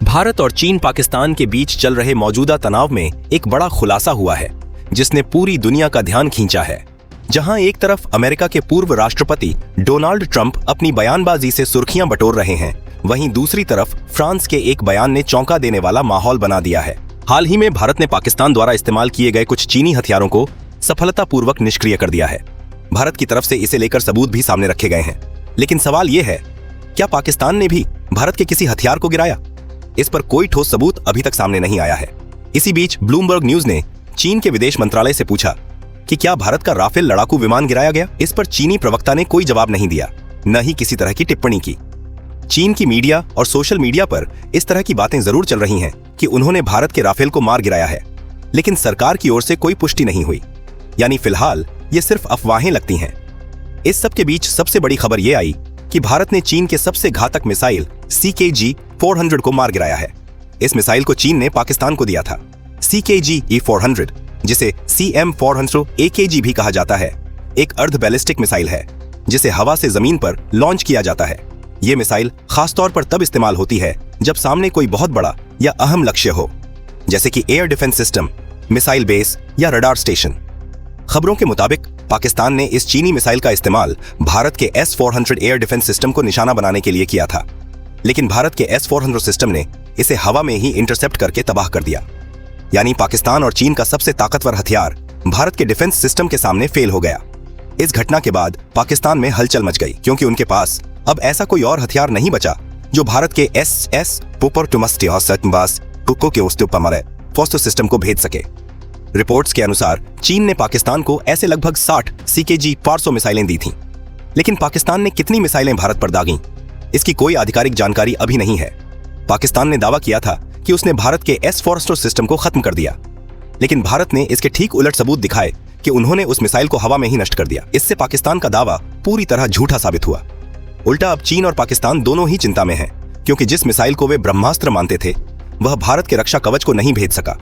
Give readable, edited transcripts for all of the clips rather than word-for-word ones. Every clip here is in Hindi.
भारत और चीन पाकिस्तान के बीच चल रहे मौजूदा तनाव में एक बड़ा खुलासा हुआ है जिसने पूरी दुनिया का ध्यान खींचा है। जहां एक तरफ अमेरिका के पूर्व राष्ट्रपति डोनाल्ड ट्रंप अपनी बयानबाजी से सुर्खियां बटोर रहे हैं, वहीं दूसरी तरफ फ्रांस के एक बयान ने चौंका देने वाला माहौल बना दिया है। हाल ही में भारत ने पाकिस्तान द्वारा इस्तेमाल किए गए कुछ चीनी हथियारों को सफलतापूर्वक निष्क्रिय कर दिया है। भारत की तरफ से इसे लेकर सबूत भी सामने रखे गए हैं, लेकिन सवाल यह है, क्या पाकिस्तान ने भी भारत के किसी हथियार को गिराया? इस पर कोई ठोस सबूत अभी तक सामने नहीं आया है। इसी बीच ब्लूमबर्ग न्यूज ने चीन के विदेश मंत्रालय से पूछा कि क्या भारत का राफेल लड़ाकू विमान गिराया गया। इस पर चीनी प्रवक्ता ने कोई जवाब नहीं दिया, न ही किसी तरह की टिप्पणी की। चीन की मीडिया और सोशल मीडिया पर इस तरह की बातें जरूर चल रही हैं कि उन्होंने भारत के राफेल को मार गिराया है, लेकिन सरकार की ओर से कोई पुष्टि नहीं हुई। यानी फिलहाल ये सिर्फ अफवाहें लगती हैं। इस सब के बीच सबसे बड़ी खबर ये आई कि भारत ने चीन के सबसे घातक मिसाइल CKG-400 को मार गिराया है। इस मिसाइल को चीन ने पाकिस्तान को दिया था। CKG-400, जिसे CM-400 AKG भी कहा जाता है, एक अर्ध बैलिस्टिक मिसाइल है जिसे हवा से जमीन पर लॉन्च किया जाता है। ये मिसाइल खासतौर पर तब इस्तेमाल होती है जब सामने कोई बहुत बड़ा या अहम लक्ष्य हो, जैसे कि air defence system, missile base या रडार स्टेशन। खबरों के मुताबिक पाकिस्तान ने इस चीनी मिसाइल का इस्तेमाल भारत के S-400 एयर डिफेंस सिस्टम को निशाना बनाने के लिए किया था, लेकिन भारत के S-400 सिस्टम ने इसे हवा में ही इंटरसेप्ट करके तबाह कर दिया। यानी पाकिस्तान और चीन का सबसे ताकतवर हथियार भारत के डिफेंस सिस्टम के सामने फेल हो गया। इस घटना के बाद पाकिस्तान में हलचल मच गई, क्योंकि उनके पास अब ऐसा कोई और हथियार नहीं बचा जो भारत के फॉस्टो सिस्टम को भेज सके। रिपोर्ट्स के अनुसार चीन ने पाकिस्तान को ऐसे लगभग 60 CKG-400 मिसाइलें दी थीं, लेकिन पाकिस्तान ने कितनी मिसाइलें भारत पर दागीं, इसकी कोई आधिकारिक जानकारी अभी नहीं है। पाकिस्तान ने दावा किया था कि उसने भारत के S-400 सिस्टम को खत्म कर दिया, लेकिन भारत ने इसके ठीक उलट सबूत दिखाए कि उन्होंने उस मिसाइल को हवा में ही नष्ट कर दिया। इससे पाकिस्तान का दावा पूरी तरह झूठा साबित हुआ। उल्टा अब चीन और पाकिस्तान दोनों ही चिंता में हैं, क्योंकि जिस मिसाइल को वे ब्रह्मास्त्र मानते थे वह भारत के रक्षा कवच को नहीं भेज सका।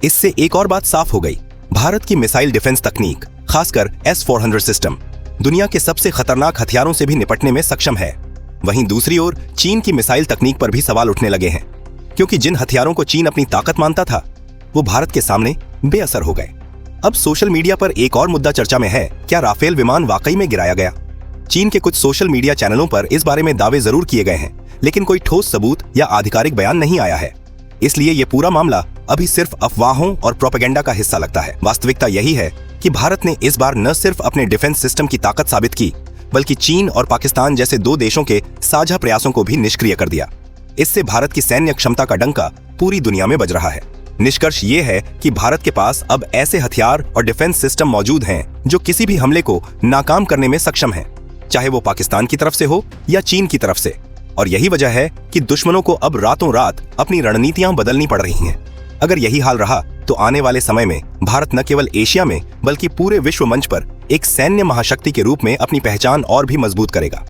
इससे एक और बात साफ हो गई, भारत की मिसाइल डिफेंस तकनीक, खासकर S-400 सिस्टम, दुनिया के सबसे खतरनाक हथियारों से भी निपटने में सक्षम है। वहीं दूसरी ओर चीन की मिसाइल तकनीक पर भी सवाल उठने लगे हैं, क्योंकि जिन हथियारों को चीन अपनी ताकत मानता था वो भारत के सामने बेअसर हो गए। अब सोशल मीडिया पर एक और मुद्दा चर्चा में है, क्या राफेल विमान वाकई में गिराया गया? चीन के कुछ सोशल मीडिया चैनलों पर इस बारे में दावे जरूर किए गए हैं, लेकिन कोई ठोस सबूत या आधिकारिक बयान नहीं आया है। इसलिए ये पूरा मामला अभी सिर्फ अफवाहों और प्रोपेगेंडा का हिस्सा लगता है। वास्तविकता यही है कि भारत ने इस बार न सिर्फ अपने डिफेंस सिस्टम की ताकत साबित की, बल्कि चीन और पाकिस्तान जैसे दो देशों के साझा प्रयासों को भी निष्क्रिय कर दिया। इससे भारत की सैन्य क्षमता का डंका पूरी दुनिया में बज रहा है। निष्कर्ष ये है कि भारत के पास अब ऐसे हथियार और डिफेंस सिस्टम मौजूद हैं जो किसी भी हमले को नाकाम करने में सक्षम हैं, चाहे वो पाकिस्तान की तरफ से हो या चीन की तरफ से। और यही वजह है कि दुश्मनों को अब रातों रात अपनी रणनीतियां बदलनी पड़ रही हैं। अगर यही हाल रहा तो आने वाले समय में भारत न केवल एशिया में बल्कि पूरे विश्व मंच पर एक सैन्य महाशक्ति के रूप में अपनी पहचान और भी मजबूत करेगा।